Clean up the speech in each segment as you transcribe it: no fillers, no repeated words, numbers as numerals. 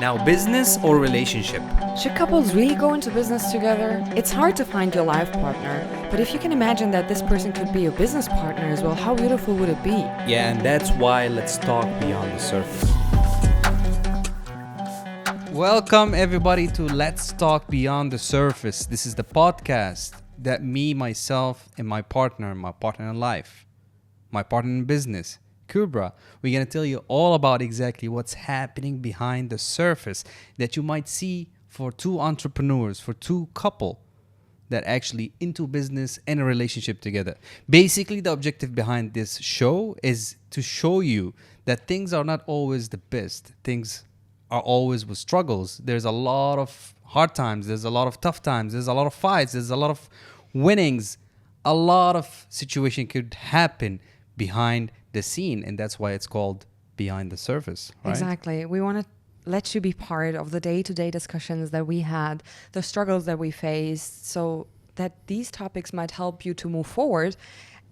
Now, business or relationship? Should couples really go into business together? It's hard to find your life partner, but if you can imagine that this person could be your business partner as well, how beautiful would it be? Yeah, and that's why let's talk beyond the surface. Welcome everybody to Let's Talk Beyond the Surface. This is the podcast that me, myself, and my partner in life, my partner in business, Kubra, we're going to tell you all about exactly what's happening behind the surface that you might see for two entrepreneurs, for two couple that actually into business and a relationship together. Basically, the objective behind this show is to show you that things are not always the best. Things are always with struggles. There's a lot of hard times. There's a lot of tough times. There's a lot of fights. There's a lot of winnings. A lot of situation could happen behind the scene, and that's why it's called Behind the Surface, right? Exactly. We want to let you be part of the day-to-day discussions that we had, the struggles that we faced, so that these topics might help you to move forward.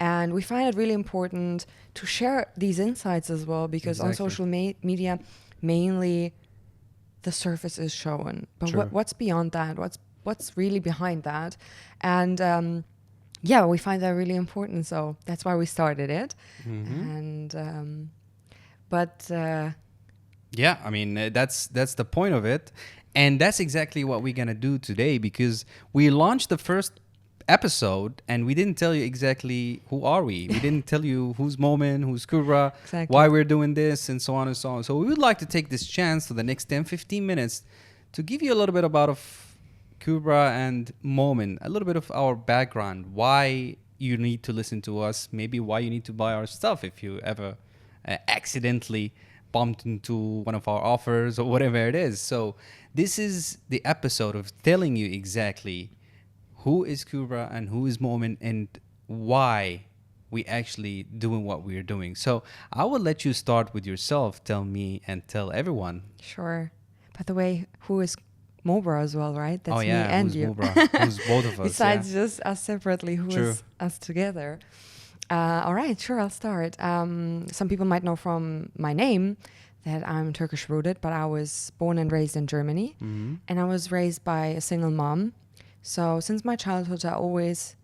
And we find it really important to share these insights as well, because on social media, mainly the surface is shown. But what's beyond that? What's really behind that? And yeah, we find that really important, so that's why we started it. Mm-hmm. And yeah, I mean that's the point of it, and that's exactly what we're gonna do today, because we launched the first episode and we didn't tell you exactly who are we. We didn't tell you who's Momin, who's Kubra, why we're doing this, and so on and so on. So we would like to take this chance for the next 10-15 minutes to give you a little bit about Kubra and Momin, a little bit of our background, why you need to listen to us, maybe why you need to buy our stuff if you ever accidentally bumped into one of our offers or whatever it is. So this is the episode of telling you exactly who is Kubra and who is Momin and why we actually doing what we're doing. So I will let you start with yourself. Tell me and tell everyone. Sure. By the way, who is Mobra as well, right? That's me and who's you. Mobra? Who's both of us? Besides just us separately, who is us together? All right, sure, I'll start. Some people might know from my name that I'm Turkish rooted, but I was born and raised in Germany. Mm-hmm. And I was raised by a single mom. So since my childhood, I always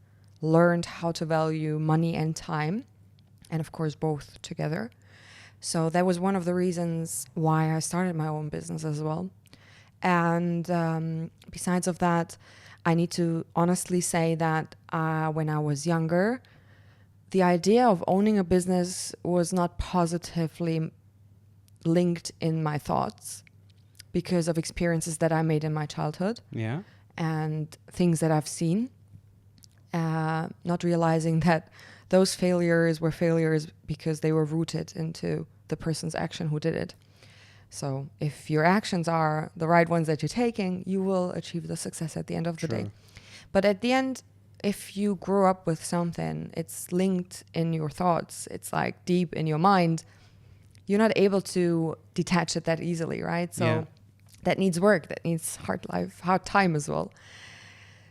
learned how to value money and time, and of course, both together. So that was one of the reasons why I started my own business as well. And besides of that, I need to honestly say that when I was younger, the idea of owning a business was not positively linked in my thoughts because of experiences that I made in my childhood. Yeah. And things that I've seen, not realizing that those failures were failures because they were rooted into the person's action who did it. So if your actions are the right ones that you're taking, you will achieve the success at the end of the day. But at the end, if you grow up with something, it's linked in your thoughts, it's like deep in your mind, you're not able to detach it that easily, right? So that needs work, that needs hard time as well.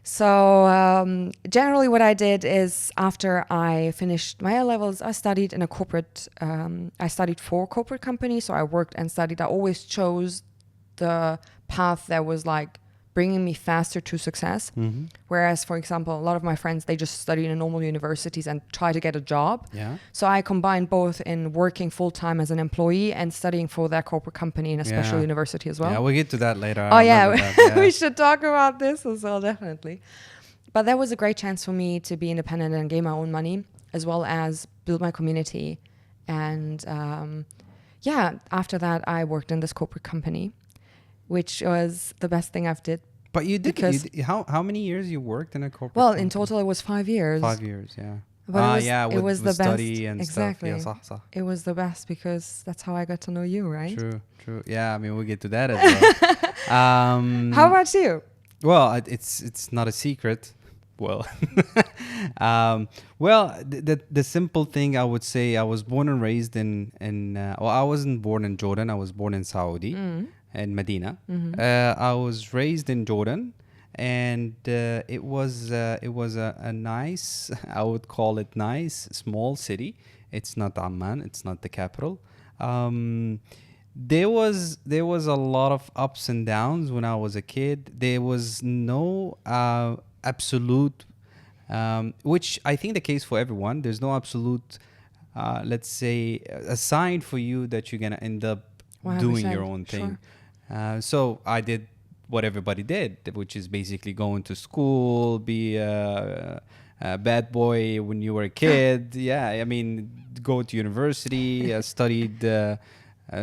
So generally what I did is after I finished my A-levels, I studied in a corporate, I studied for a corporate company. So I worked and studied. I always chose the path that was like bringing me faster to success. Mm-hmm. Whereas, for example, a lot of my friends, they just study in normal universities and try to get a job. Yeah. So I combined both in working full-time as an employee and studying for that corporate company in a special university as well. Yeah, we'll get to that later. We should talk about this as well, definitely. But that was a great chance for me to be independent and gain my own money, as well as build my community. And after that, I worked in this corporate company, which was the best thing I've did. But you did, how many years you worked in a corporate company? In total, it was 5 years. 5 years, yeah. But it was the study best. And exactly. Stuff. Yeah, it was the best because that's how I got to know you, right? True. Yeah, I mean, we'll get to that as well. How about you? Well, it's not a secret. Well, the simple thing I would say, I was born and raised in I wasn't born in Jordan. I was born in Saudi, in Medina. Mm-hmm. I was raised in Jordan, and it was a nice, I would call it nice, small city. It's not Amman. It's not the capital. there was a lot of ups and downs when I was a kid. There was no absolute, which I think the case for everyone. There's no absolute, let's say, a sign for you that you're gonna end up doing your own thing. So I did what everybody did, which is basically going to school, be a bad boy when you were a kid. Yeah, I mean, go to university, studied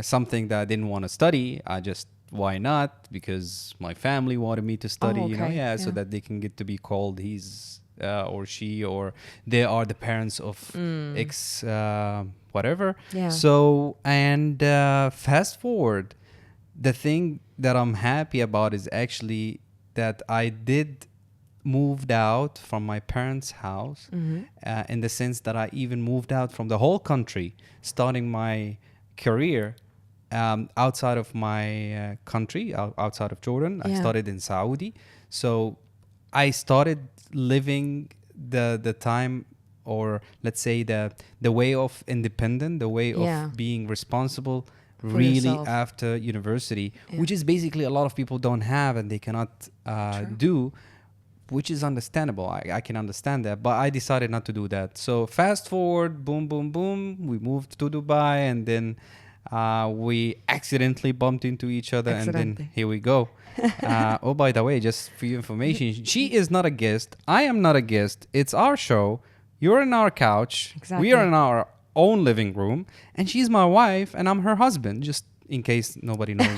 something that I didn't want to study. I just, why not? Because my family wanted me to study, Oh, you know, okay. yeah, so Yeah. that they can get to be called he's or she, or they are the parents of X, whatever. Yeah. So, and fast forward, the thing that I'm happy about is actually that I did moved out from my parents' house, in the sense that I even moved out from the whole country, starting my career outside of my country, outside of Jordan. I Yeah. started in Saudi. So I started living the time, or let's say the way of independent, the way Yeah. of being responsible, For really yourself. after university, Yeah. which is basically a lot of people don't have and they cannot do, which is understandable. I can understand that, but I decided not to do that. So fast forward, boom, boom, boom, we moved to Dubai, and then we accidentally bumped into each other, and Accidentally. then here we go. Oh, by the way, just for your information, she is not a guest. I am not a guest. It's our show. You're in our couch. Exactly. We are in our own living room, and she's my wife, and I'm her husband. Just in case nobody knows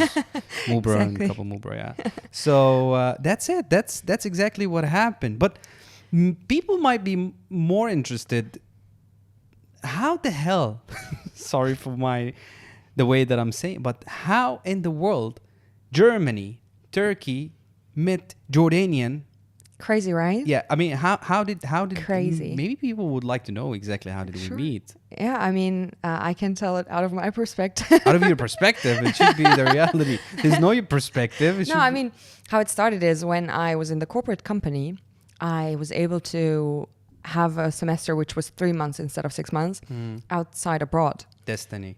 Mubra and Exactly. couple Mubra, yeah. So that's it. That's exactly what happened. But people might be more interested. How the hell? Sorry for the way that I'm saying, but how in the world Germany, Turkey met Jordanian? Crazy, right? Yeah, I mean, how did Crazy. Maybe people would like to know exactly how did Sure. we meet. Yeah, I mean, I can tell it out of my perspective. Out of your perspective, it should be the reality. There's no your perspective. It No, should I be- mean, how it started is when I was in the corporate company, I was able to have a semester which was 3 months instead of 6 months outside abroad. destiny.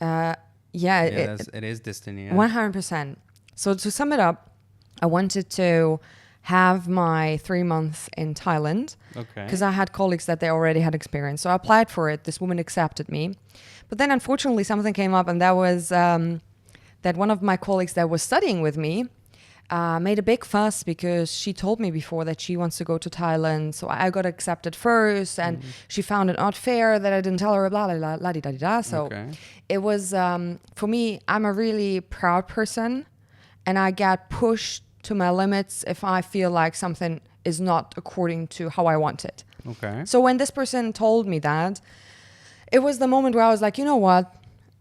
Yeah, Yeah, it, it is destiny. Yeah. 100%. So to sum it up, I wanted to have my 3 months in Thailand Okay. because I had colleagues that they already had experience. So I applied for it. This woman accepted me. But then unfortunately something came up, and that was that one of my colleagues that was studying with me made a big fuss because she told me before that she wants to go to Thailand. So I got accepted first, and she found it not fair that I didn't tell her, blah, blah, blah, la, di, da, di, da. So Okay. it was, for me, I'm a really proud person, and I get pushed to my limits if I feel like something is not according to how I want it. Okay. So when this person told me that, it was the moment where I was like, you know what?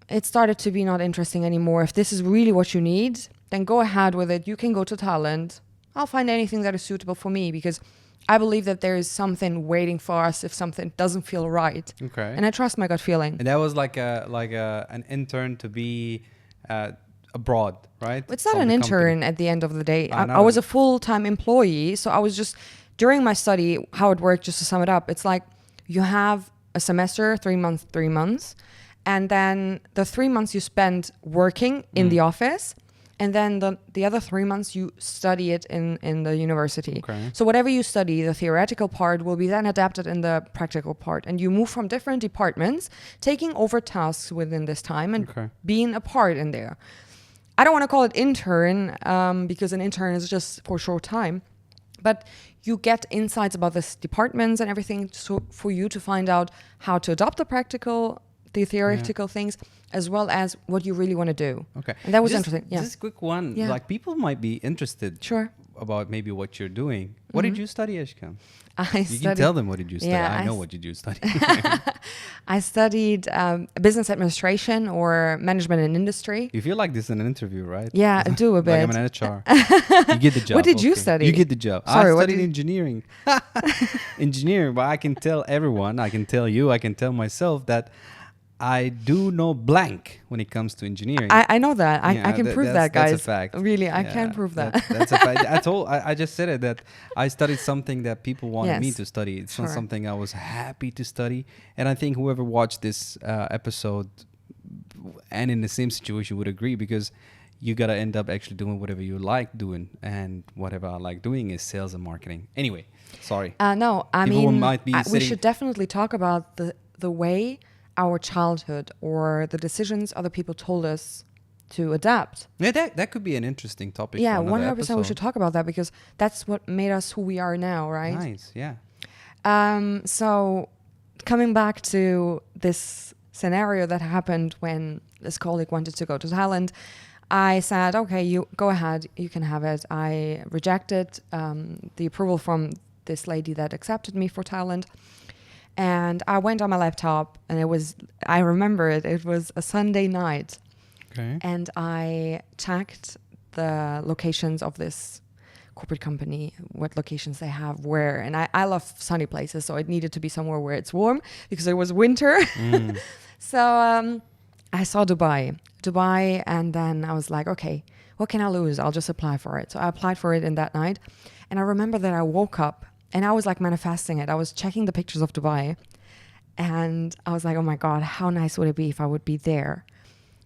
It started to be not interesting anymore. If this is really what you need, then go ahead with it. You can go to Thailand. I'll find anything that is suitable for me, because I believe that there is something waiting for us if something doesn't feel right. Okay. And I trust my gut feeling. And that was like an intern to be abroad, right? It's not From an the intern company. at the end of the day. Not I was an- a full-time employee. So I was just, during my study, how it worked, just to sum it up, it's like you have a semester, 3 months, 3 months. And then the 3 months you spend working in the office. And then the other 3 months you study it in the university. Okay. So whatever you study, the theoretical part will be then adapted in the practical part. And you move from different departments, taking over tasks within this time and Okay. being a part in there. I don't want to call it intern because an intern is just for a short time. But you get insights about this departments and everything for you to find out how to adopt the theoretical things, as well as what you really want to do. Okay. And that was Just- interesting. Yeah. Just a quick one. Yeah. Like, people might be interested Sure. about maybe what you're doing. What did you study, Ashkan? I You can tell them what did you study. Yeah, I I know s- what did you study. I studied business administration or management in industry. You feel like this is an interview, right? Yeah, I do a Like I'm bit. an HR. You get the job. What did you okay. study? You get the job. Sorry, I what studied did- engineering. Engineering, but I can tell everyone, I can tell you, I can tell myself that I do know blank when it comes to engineering. I know that. I Yeah, can prove that, guys. That's a fact. Really, I Yeah, can prove that. That's a fact. I just said it, that I studied something that people wanted me Yes. to study. It's not Sure. something I was happy to study. And I think whoever watched this episode and in the same situation would agree, because you got to end up actually doing whatever you like doing, and whatever I like doing is sales and marketing. Anyway, sorry. No, I People mean, might be we sitting- should definitely talk about the way our childhood or the decisions other people told us to adapt. Yeah, that could be an interesting topic. Yeah, for another 100% we episode. should talk about that, because that's what made us who we are now, right? Nice, yeah. So coming back to this scenario that happened when this colleague wanted to go to Thailand, I said, okay, you go ahead, you can have it. I rejected the approval from this lady that accepted me for Thailand. And I went on my laptop, and I remember it was a Sunday night. Okay. And I checked the locations of this corporate company, what locations they have where. And I love sunny places, so it needed to be somewhere where it's warm, because it was winter. So I saw Dubai, and then I was like, okay, what can I lose? I'll just apply for it. So I applied for it in that night. And I remember that I woke up and I was like manifesting it. I was checking the pictures of Dubai, and I was like, oh my God, how nice would it be if I would be there?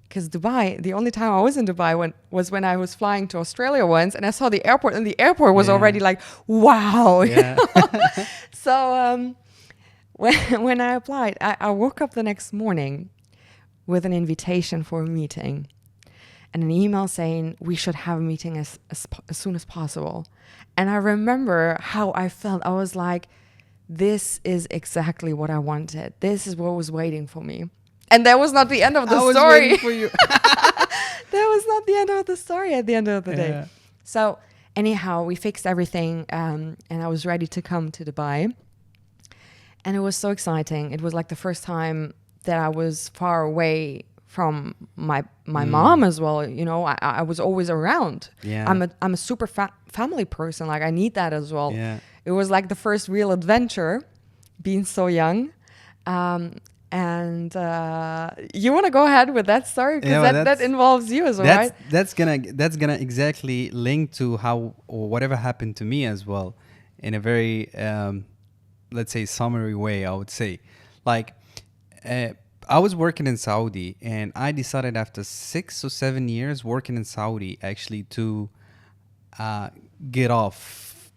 Because Dubai, the only time I was in Dubai was when I was flying to Australia once, and I saw the airport, and the airport was already like, wow. Yeah. So when I applied, I woke up the next morning with an invitation for a meeting and an email saying we should have a meeting as soon as possible. And I remember how I felt. I was like, this is exactly what I wanted. This is what was waiting for me. And that was not the end of the I was story. waiting for you. That was not the end of the story at the end of the day. Yeah. So anyhow, we fixed everything, and I was ready to come to Dubai. And it was so exciting. It was like the first time that I was far away from my mom as well. You know, I was always around. Yeah. I'm a super family person. Like, I need that as well. Yeah. It was like the first real adventure, being so young. And you want to go ahead with that story, because Yeah, well, that involves you as well, right? That's gonna exactly link to how, or whatever happened to me as well, in a very let's say summary way. I would say, like, I was working in Saudi, and I decided after 6 or 7 years working in Saudi actually to get off.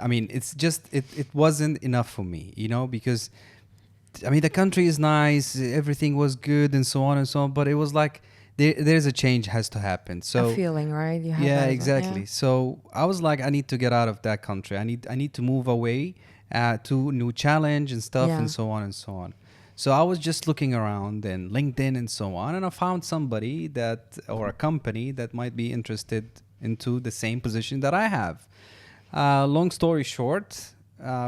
I mean, it's just it wasn't enough for me, you know, because I mean, the country is nice, everything was good, and so on and so on. But it was like there's a change has to happen. So a feeling, right? You have yeah, that as well, exactly. yeah. So I was like, I need to get out of that country. I need to move away to new challenge and stuff, Yeah. and so on and so on. So I was just looking around and LinkedIn and so on, and I found somebody or a company that might be interested into the same position that I have. Long story short,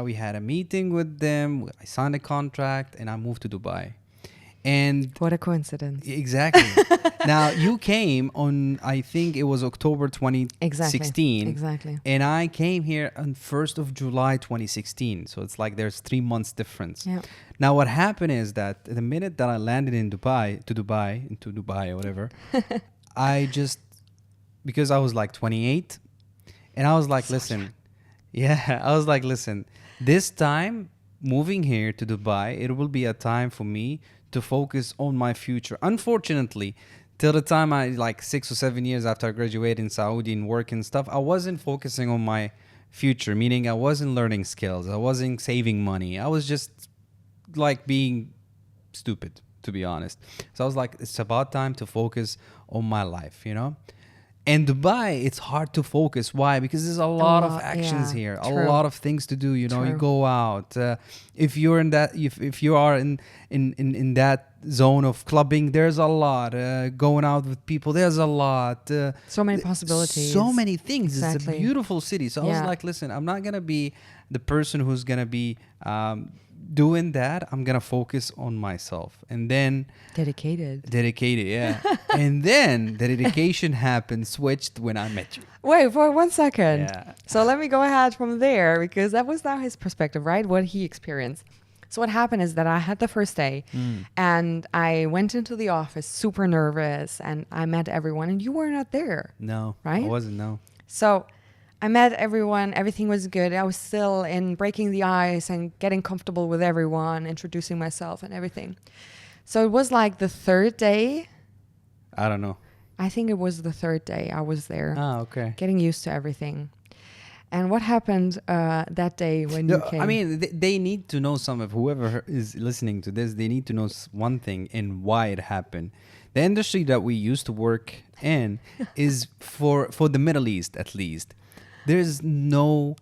we had a meeting with them. I signed a contract, and I moved to Dubai. And What a coincidence. exactly. Now, you came on, I think it was October 2016. Exactly. And I came here on 1st of July 2016. So it's like there's 3 months difference. Yeah. Now, what happened is that the minute that I landed into Dubai or whatever, because I was like 28, and I was like, listen, this time moving here to Dubai, it will be a time for me to focus on my future. Unfortunately, till the time I, like 6 or 7 years after I graduated in Saudi and work and stuff, I wasn't focusing on my future, meaning I wasn't learning skills. I wasn't saving money. I was just like being stupid, to be honest. So I was like, it's about time to focus on my life, you know? And Dubai, it's hard to focus. Why? Because there's a lot of actions here, a true. lot of things to do. You know, you True. go out. If you're in that, if you are in that zone of clubbing, there's a lot. Going out with people, there's a lot. So many possibilities. So many things. It's a Exactly. beautiful city. So I was Yeah. like, listen, I'm not gonna be the person who's gonna be doing that. I'm gonna focus on myself, and then. Dedicated. Yeah. And then the dedication happened, switched when I met you. Wait for 1 second. Yeah. So let me go ahead from there, because that was now his perspective, right? What he experienced. So what happened is that I had the first day and I went into the office super nervous, and I met everyone, and you were not there. No, Right? I wasn't, no. So I met everyone. Everything was good. I was still in breaking the ice and getting comfortable with everyone, introducing myself and everything. So it was like the third day I don't know. I think it was the third day I was there, Okay. getting used to everything. And what happened that day when you came? I mean, they need to know some of whoever is listening to this. They need to know one thing and why it happened. The industry that we used to work in is for the Middle East, at least. There's no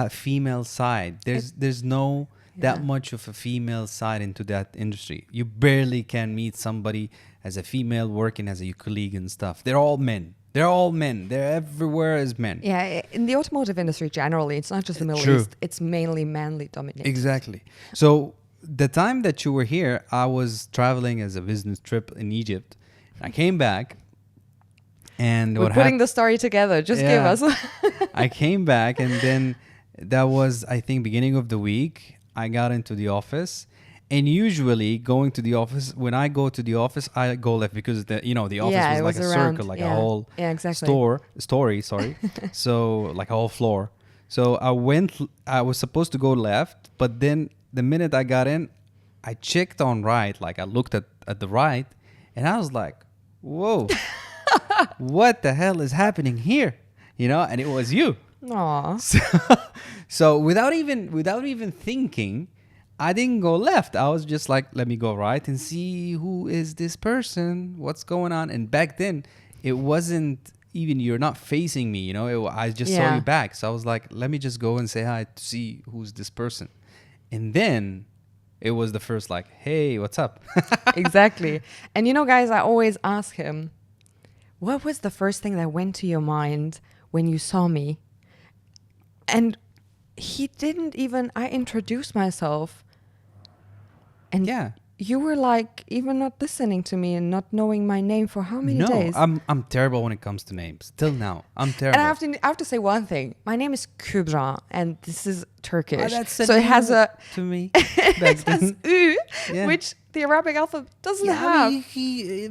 female side. There's no that much of a female side into that industry. You barely can meet somebody as a female working as a colleague and stuff. They're all men. They're all men. They're everywhere as men. Yeah, in the automotive industry generally, it's not just the Middle True. East. It's mainly manly dominated. Exactly. So the time that you were here, I was traveling as a business trip in Egypt. I came back, and We're putting the story together. Just give us. I came back, and then that was, I think, beginning of the week. I got into the office. And usually going to the office, when I go to the office, I go left because the office was like a circle, like a whole story. So like a whole floor. So I was supposed to go left, but then the minute I got in, I checked on right, like I looked at the right, and I was like, whoa, what the hell is happening here? And it was you. Aww. So without even thinking, I didn't go left. I was just like, let me go right and see who is this person, what's going on. And back then, it wasn't even, you're not facing me, I just saw you back. So I was like, let me just go and say hi to see who's this person. And then it was the first like, hey, what's up? Exactly. And guys, I always ask him, what was the first thing that went to your mind when you saw me? And he didn't even, I introduced myself. And you were like even not listening to me and not knowing my name for how many days? No, I'm terrible when it comes to names. Till now, I'm terrible. And I have to say one thing. My name is Kübra, and this is Turkish. That's so it has a to me. it has U, which the Arabic alphabet doesn't have.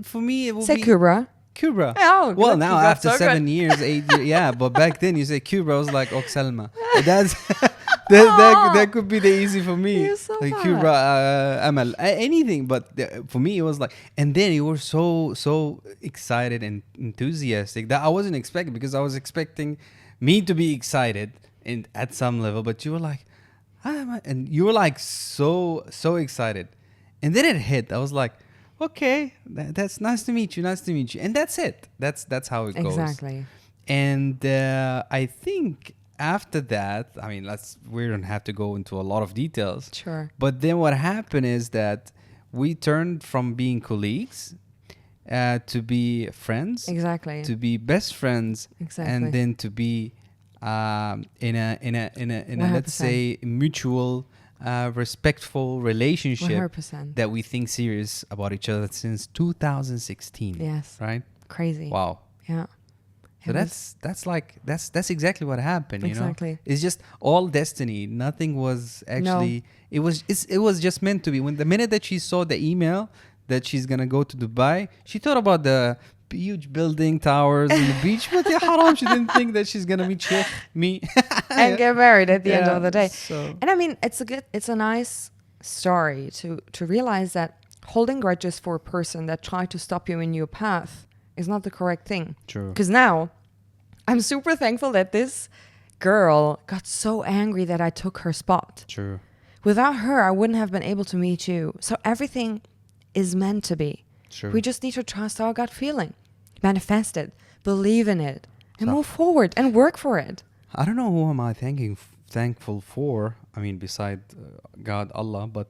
For me, it will say be Kübra. Kübra. Oh, well, now Kübra, after so 7 years, 8 years, but back then you say Kübra, I was like, Selma. That's that could be the easy for me. You're so like bad. Kübra, Amal, anything. But for me, it was like, and then you were so excited and enthusiastic that I wasn't expecting, because I was expecting me to be excited and at some level, but you were like, and you were like so excited, and then it hit. I was like, okay, that's nice to meet you, and that's it. That's how it goes. Exactly. And I think after that, I mean, we don't have to go into a lot of details. Sure. But then what happened is that we turned from being colleagues to be friends. Exactly. To be best friends. Exactly. And then to be in a let's say mutual respectful relationship 100%. that we think serious about each other since 2016. Yes. Right? Crazy. Wow. Yeah. So that's exactly what happened, Exactly. It's just all destiny. Nothing was actually it was just meant to be. When the minute that she saw the email that she's gonna go to Dubai, she thought about the huge building towers and the beach, but haram, she didn't think that she's gonna meet me and get married at the end of the day. So. And I mean, it's a nice story to realize that holding grudges for a person that tried to stop you in your path is not the correct thing. True. Because now I'm super thankful that this girl got so angry that I took her spot. True. Without her, I wouldn't have been able to meet you. So everything is meant to be. True. We just need to trust our gut feeling, manifest it, believe in it, and move forward and work for it. I don't know who am I thankful for. I mean, beside God, Allah, but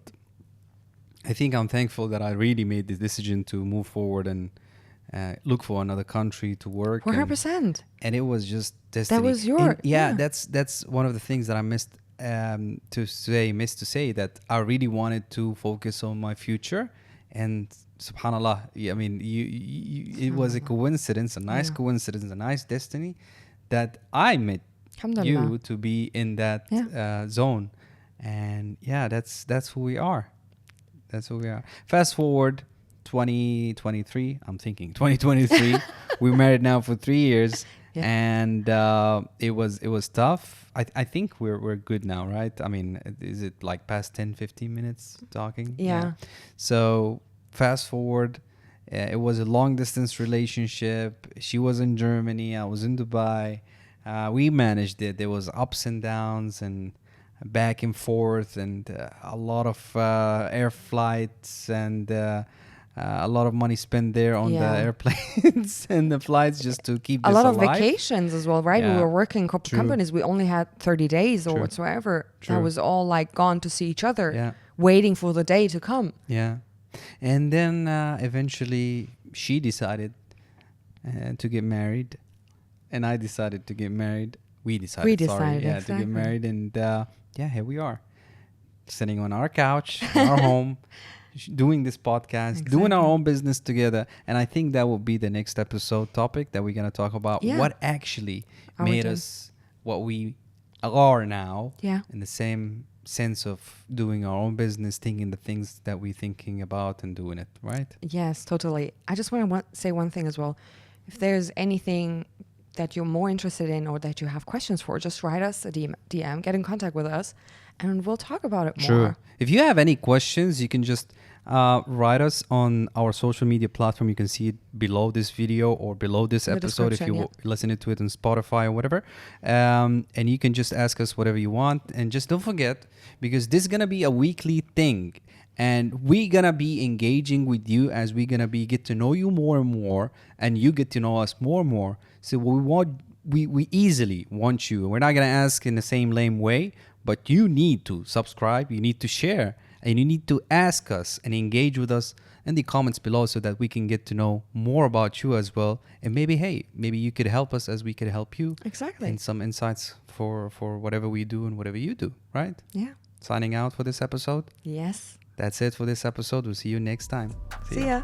I think I'm thankful that I really made the decision to move forward and look for another country to work. 100%. And it was just destiny. That was your... That's one of the things that I missed to say, that I really wanted to focus on my future. And subhanallah, I mean, it was a coincidence, a nice coincidence, a nice destiny that I met you to be in that zone. And that's who we are. That's who we are. Fast forward 2023, I'm thinking 2023. We're married now for 3 years, and it was tough. I think we're good now, right? I mean, is it like past 10-15 minutes talking? Yeah. So fast forward, It was a long distance relationship. She was in Germany. I was in Dubai. We managed it. There was ups and downs and back and forth, and a lot of air flights, and a lot of money spent there on the airplanes and the flights just to keep this a lot alive. Of vacations as well, right? We were working in corporate companies. We only had 30 days or whatsoever. That was all like gone to see each other, waiting for the day to come. Yeah. And then eventually she decided to get married, and I decided to get married. We decided exactly. to get married, and here we are, sitting on our couch, in our home, doing this podcast, doing our own business together. And I think that will be the next episode topic that we're going to talk about. What actually made us what we are now, in the same sense of doing our own business, thinking the things that we're thinking about and doing it, right? Yes, totally. I just want to say one thing as well. If there's anything that you're more interested in or that you have questions for, just write us a DM, get in contact with us, and we'll talk about it more. If you have any questions, you can just write us on our social media platform. You can see it below this video or below this episode if you listen to it on Spotify or whatever. And you can just ask us whatever you want. And just don't forget, because this is going to be a weekly thing. And we're going to be engaging with you as we're going to be get to know you more and more. And you get to know us more and more. So we easily want you. We're not going to ask in the same lame way. But you need to subscribe, you need to share, and you need to ask us and engage with us in the comments below so that we can get to know more about you as well. And maybe you could help us as we could help you. Exactly. And some insights for whatever we do and whatever you do, right? Yeah. Signing out for this episode. Yes. That's it for this episode. We'll see you next time. See ya.